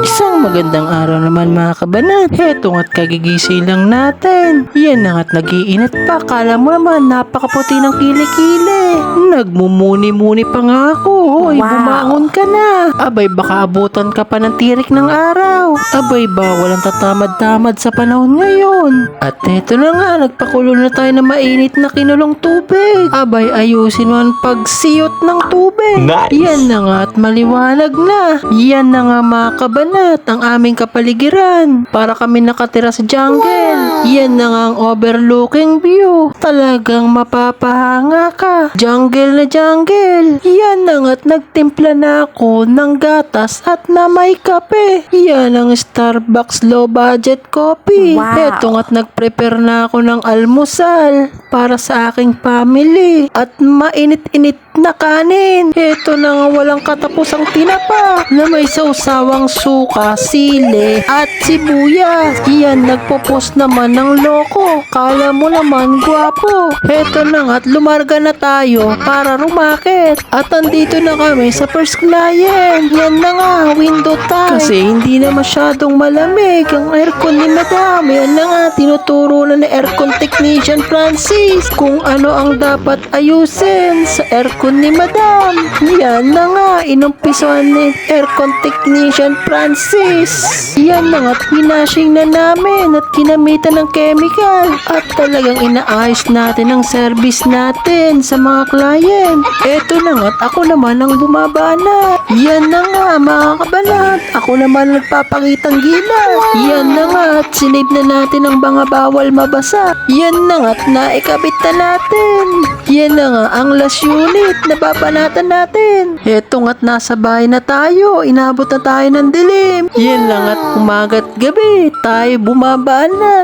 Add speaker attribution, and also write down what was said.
Speaker 1: Isang magandang araw naman mga kabanat. Heto nga't kagigising lang natin. Yan na nga't nag-iinit pa. Kala mo naman napakaputi ng kilikili. Nagmumuni-muni pa nga ako. Hoy, bumangon ka na. Abay, baka abutan ka pa ng tirik ng araw. Abay, bawal ang tatamad-tamad sa panahon ngayon. At heto na nga, nagpakulo na tayo ng mainit na kinulong tubig. Abay, ayusin mo ang pagsiyot ng tubig.
Speaker 2: Nice.
Speaker 1: Yan na nga at maliwanag na. Yan na nga mga kabanat, ang aming kapaligiran. Para kami nakatira sa jungle. Yan na nga ang overlooking view. Talagang mapapahanga ka. Jungle na jungle. Yan na nga at nagtimpla na ako ng gatas at na may kape. Yan ang Starbucks low budget coffee.
Speaker 3: Wow.
Speaker 1: Eto nga't nagprepare na ako ng almusal para sa aking family. At mainit-init na kanin. Ito na nga walang katapusang tinapa na may sausawang suka, sili at sibuyas. Yan, nagpo-post naman ng loko. Kala mo naman gwapo. Ito na nga at lumarga na tayo para rumakit. At andito na kami sa first client. Yan na nga, window time. Kasi hindi na masyadong malamig ang aircon ni Madam. Yan na nga, tinuturo na ni aircon technician Francis kung ano ang dapat ayusin sa aircon ni Madam. Yan na nga, inumpisahan ni aircon technician Francis. Yan na nga, pinashing na namin at kinamitan ng chemical. At talagang inaayos natin ang service natin sa mga client. Eto na nga, ako naman ang bumabana. Yan na nga, mga kabanat. Ako naman nagpapakitang gila. Yan na nga, at sinave na natin ang mga bawal mabasa. Yan na nga, at naikabit na natin. Yan na nga, ang last unit na babanatan natin. Eto nga't nasa bahay na tayo. Inabot na tayo ng dilim. Yan lang at umaga't gabi tayo bumabana.